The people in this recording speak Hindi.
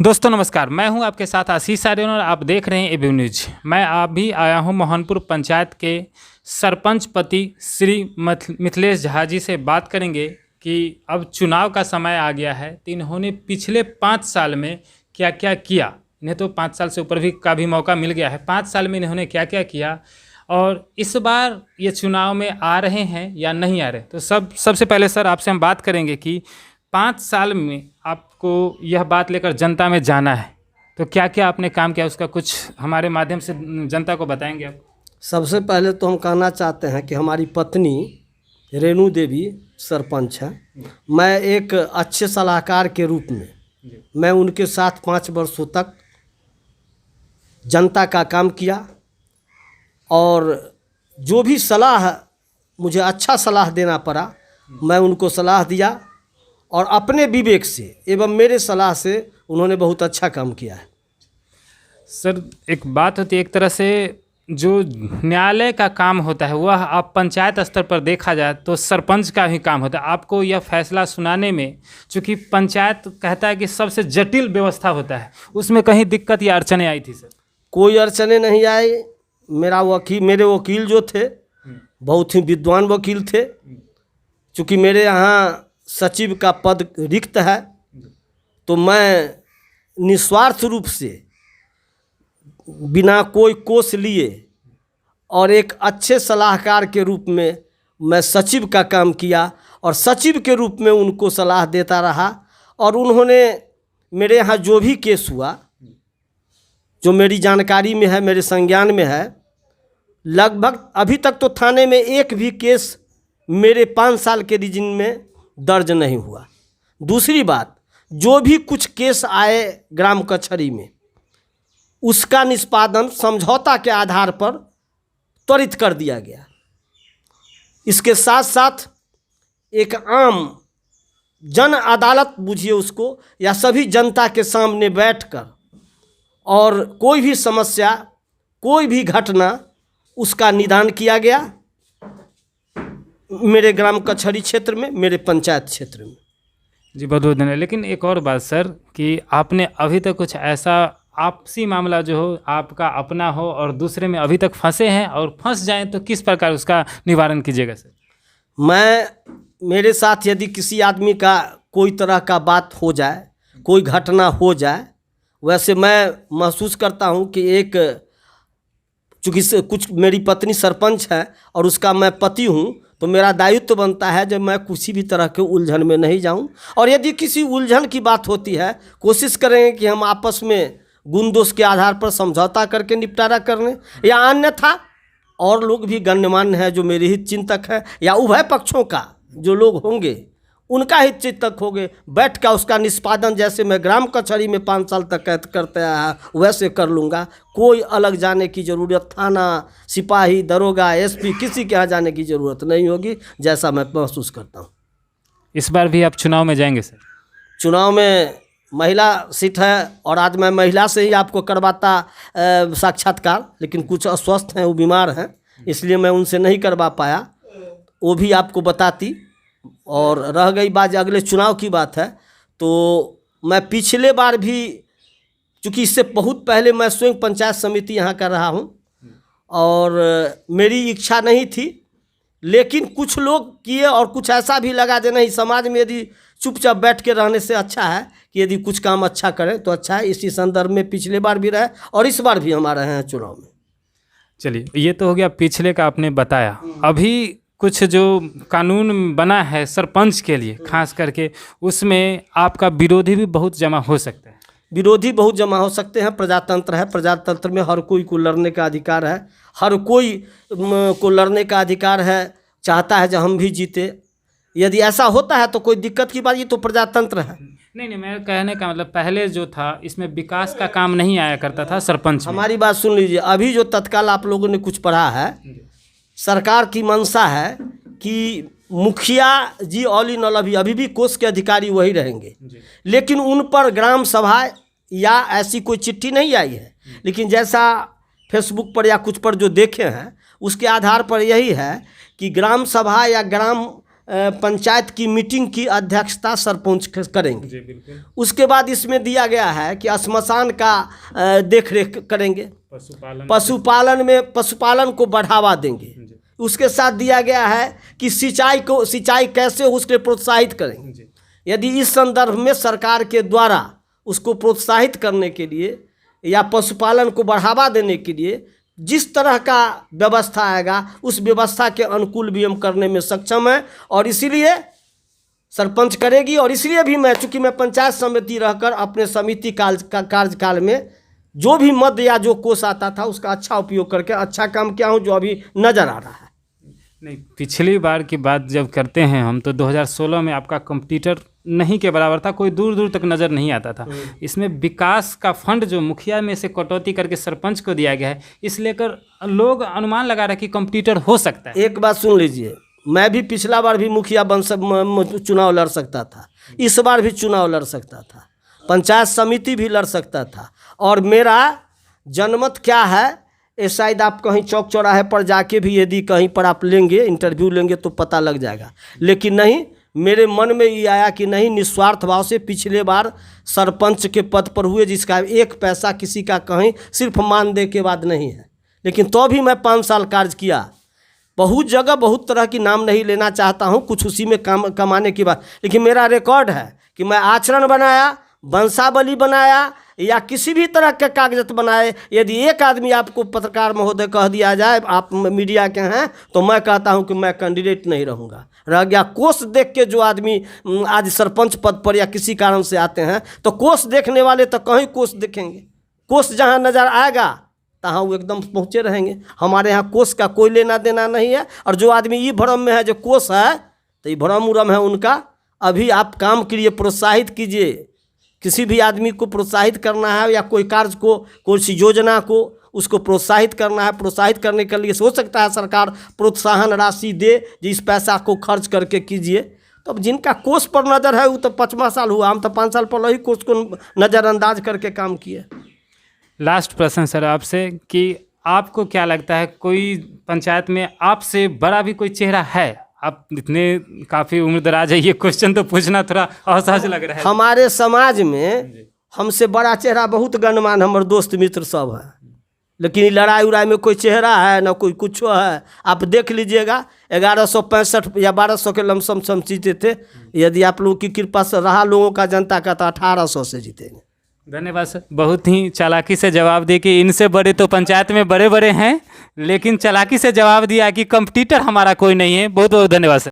दोस्तों नमस्कार, मैं हूं आपके साथ आशीष आर्यन और आप देख रहे हैं एबी न्यूज। मैं अभी आया हूं मोहनपुर पंचायत के सरपंच पति श्री मिथिलेश झा जी से बात करेंगे कि अब चुनाव का समय आ गया है तो इन्होंने पिछले 5 साल में क्या क्या किया। इन्हें तो 5 साल से ऊपर भी का भी मौका मिल गया है। 5 साल में इन्होंने क्या क्या किया और इस बार ये चुनाव में आ रहे हैं या नहीं आ रहे। तो सबसे पहले सर आपसे हम बात करेंगे कि 5 साल में आपको यह बात लेकर जनता में जाना है तो क्या क्या आपने काम किया, उसका कुछ हमारे माध्यम से जनता को बताएंगे आप। सबसे पहले तो हम कहना चाहते हैं कि हमारी पत्नी रेणु देवी सरपंच है। मैं एक अच्छे सलाहकार के रूप में मैं उनके साथ 5 वर्षों तक जनता का काम किया और जो भी सलाह मुझे अच्छा सलाह देना पड़ा मैं उनको सलाह दिया और अपने विवेक से एवं मेरे सलाह से उन्होंने बहुत अच्छा काम किया है। सर एक बात होती है, एक तरह से जो न्यायालय का काम होता है वह आप पंचायत स्तर पर देखा जाए तो सरपंच का ही काम होता है। आपको यह फैसला सुनाने में, चूँकि पंचायत कहता है कि सबसे जटिल व्यवस्था होता है, उसमें कहीं दिक्कत या अड़चने आई थी? सर कोई अड़चने नहीं आई। मेरे वकील जो थे बहुत ही विद्वान वकील थे। चूँकि मेरे यहाँ सचिव का पद रिक्त है तो मैं निस्वार्थ रूप से बिना कोई कोष लिए और एक अच्छे सलाहकार के रूप में मैं सचिव का काम किया और सचिव के रूप में उनको सलाह देता रहा। और उन्होंने मेरे यहाँ जो भी केस हुआ, जो मेरी जानकारी में है, मेरे संज्ञान में है, लगभग अभी तक तो थाने में एक भी केस मेरे 5 साल के रीजन में दर्ज नहीं हुआ। दूसरी बात, जो भी कुछ केस आए ग्राम कचहरी में उसका निष्पादन समझौता के आधार पर त्वरित कर दिया गया। इसके साथ साथ एक आम जन अदालत बुझिए उसको, या सभी जनता के सामने बैठकर और कोई भी समस्या, कोई भी घटना, उसका निदान किया गया मेरे ग्राम कचहरी क्षेत्र में, मेरे पंचायत क्षेत्र में। जी बहुत बहुत धन्यवाद। लेकिन एक और बात सर कि आपने अभी तक कुछ ऐसा आपसी मामला जो हो, आपका अपना हो और दूसरे में अभी तक फंसे हैं और फंस जाएं तो किस प्रकार उसका निवारण कीजिएगा? सर मेरे साथ यदि किसी आदमी का कोई तरह का बात हो जाए, कोई घटना हो जाए, वैसे मैं महसूस करता हूं कि चूँकि कुछ मेरी पत्नी सरपंच है और उसका मैं पति हूं, तो मेरा दायित्व बनता है जब मैं किसी भी तरह के उलझन में नहीं जाऊं। और यदि किसी उलझन की बात होती है, कोशिश करेंगे कि हम आपस में गुण दोष के आधार पर समझौता करके निपटारा कर लें, या अन्यथा और लोग भी गण्यमान्य हैं जो मेरे हित चिंतक हैं, या उभय पक्षों का जो लोग होंगे उनका हित चिंतक होंगे, बैठ कर उसका निष्पादन जैसे मैं ग्राम कचहरी में 5 साल तक करते आया वैसे कर लूँगा। कोई अलग जाने की ज़रूरत, थाना, सिपाही, दरोगा, एसपी, किसी के यहाँ जाने की ज़रूरत नहीं होगी, जैसा मैं महसूस करता हूँ। इस बार भी आप चुनाव में जाएंगे? सर चुनाव में महिला सीट है और आज मैं महिला से ही आपको करवाता साक्षात्कार, लेकिन कुछ अस्वस्थ हैं, वो बीमार हैं, इसलिए मैं उनसे नहीं करवा पाया, वो भी आपको बताती। और रह गई बात अगले चुनाव की बात है, तो मैं पिछले बार भी, चूँकि इससे बहुत पहले मैं स्वयं पंचायत समिति यहाँ कर रहा हूँ और मेरी इच्छा नहीं थी, लेकिन कुछ लोग किए और कुछ ऐसा भी लगा जो नहीं, समाज में यदि चुपचाप बैठ के रहने से अच्छा है कि यदि कुछ काम अच्छा करें तो अच्छा है। इसी संदर्भ में पिछले बार भी रहे और इस बार भी हम आ रहे हैं चुनाव में। चलिए, ये तो हो गया पिछले का आपने बताया। अभी कुछ जो कानून बना है सरपंच के लिए खास करके, उसमें आपका विरोधी भी बहुत जमा हो सकता है। विरोधी बहुत जमा हो सकते हैं। प्रजातंत्र है, प्रजातंत्र में हर कोई को लड़ने का अधिकार है, हर कोई को लड़ने का अधिकार है, चाहता है जब हम भी जीते। यदि ऐसा होता है तो कोई दिक्कत की बात, ये तो प्रजातंत्र है। नहीं, मेरे कहने का मतलब पहले जो था इसमें विकास का काम नहीं आया करता था सरपंच में। हमारी बात सुन लीजिए, अभी जो तत्काल आप लोगों ने कुछ पढ़ा है, सरकार की मंशा है कि मुखिया जी ऑल इन ऑल अभी भी कोष के अधिकारी वही रहेंगे, लेकिन उन पर ग्राम सभा या ऐसी कोई चिट्ठी नहीं आई है। लेकिन जैसा फेसबुक पर या कुछ पर जो देखे हैं उसके आधार पर यही है कि ग्राम सभा या ग्राम पंचायत की मीटिंग की अध्यक्षता सरपंच करेंगे। जी बिल्कुल। उसके बाद इसमें दिया गया है कि श्मशान का देख रेख करेंगे, पशुपालन को बढ़ावा देंगे। उसके साथ दिया गया है कि सिंचाई कैसे हो उसके प्रोत्साहित करेंगे। यदि इस संदर्भ में सरकार के द्वारा उसको प्रोत्साहित करने के लिए या पशुपालन को बढ़ावा देने के लिए जिस तरह का व्यवस्था आएगा उस व्यवस्था के अनुकूल भी हम करने में सक्षम हैं, और इसीलिए सरपंच करेगी। और इसलिए भी मैं, चूँकि मैं पंचायत समिति रहकर अपने समिति कार्यकाल में जो भी मद या जो कोष आता था उसका अच्छा उपयोग करके अच्छा काम किया हूँ, जो अभी नज़र आ रहा है। नहीं, पिछली बार की बात जब करते हैं हम, तो 2016 में आपका कंप्यूटर नहीं के बराबर था, कोई दूर दूर तक नज़र नहीं आता था। इसमें विकास का फंड जो मुखिया में से कटौती करके सरपंच को दिया गया है, इस लेकर लोग अनुमान लगा रहे हैं कि कंप्यूटर हो सकता है। एक बात सुन लीजिए, मैं भी पिछला बार भी मुखिया चुनाव लड़ सकता था, इस बार भी चुनाव लड़ सकता था, पंचायत समिति भी लड़ सकता था। और मेरा जनमत क्या है ये शायद आप कहीं चौक चौराहे पर जाके भी यदि कहीं पर आप लेंगे, इंटरव्यू लेंगे तो पता लग जाएगा। लेकिन नहीं, मेरे मन में ये आया कि नहीं, निस्वार्थ भाव से पिछले बार सरपंच के पद पर हुए, जिसका एक पैसा किसी का कहीं सिर्फ मानदेय के बाद नहीं है, लेकिन तो भी मैं 5 साल कार्य किया। बहुत जगह बहुत तरह की नाम नहीं लेना चाहता हूँ, कुछ उसी में कमाने की बात, लेकिन मेरा रिकॉर्ड है कि मैं आचरण बनाया, वंशावली बनाया या किसी भी तरह के कागजात बनाए। यदि एक आदमी आपको पत्रकार महोदय कह दिया जाए आप मीडिया के हैं, तो मैं कहता हूं कि मैं कैंडिडेट नहीं रहूंगा। रह गया कोष देख के, जो आदमी आज सरपंच पद पर या किसी कारण से आते हैं, तो कोष देखने वाले तो कहीं कोष देखेंगे, कोष जहां नज़र आएगा तहाँ वो एकदम पहुँचे रहेंगे। हमारे यहाँ कोष का कोई लेना देना नहीं है। और जो आदमी ये भ्रम में है जो कोष है, तो ये भ्रम उरम है उनका। अभी आप काम के लिए प्रोत्साहित कीजिए, किसी भी आदमी को प्रोत्साहित करना है या कोई कार्य को, कोई योजना को उसको प्रोत्साहित करना है, प्रोत्साहित करने के लिए हो सकता है सरकार प्रोत्साहन राशि दे, जिस पैसा को खर्च करके कीजिए। तो अब जिनका कोष पर नज़र है वो तो 5वां साल हुआ, हम तो 5 साल पहले ही कोष को नज़रअंदाज करके काम किए। लास्ट प्रश्न सर आपसे कि आपको क्या लगता है, कोई पंचायत में आपसे बड़ा भी कोई चेहरा है? आप इतने काफ़ी उम्रदराज है, ये क्वेश्चन तो पूछना थोड़ा असहज लग रहा है। हमारे समाज में हमसे बड़ा चेहरा बहुत गणमान्य हमारे दोस्त मित्र सब है, लेकिन लड़ाई उड़ाई में कोई चेहरा है ना कोई कुछ है। आप देख लीजिएगा 1165 या 1200 के लमसम हम जीते थे। यदि आप लोगों की कृपा से रहा लोगों का, जनता का, तो 1800 से जीतेंगे। धन्यवाद सर, बहुत ही चालाकी से जवाब दिए कि इनसे बड़े तो पंचायत में बड़े बड़े हैं, लेकिन चालाकी से जवाब दिया कि कंपटीटर हमारा कोई नहीं है। बहुत बहुत धन्यवाद सर।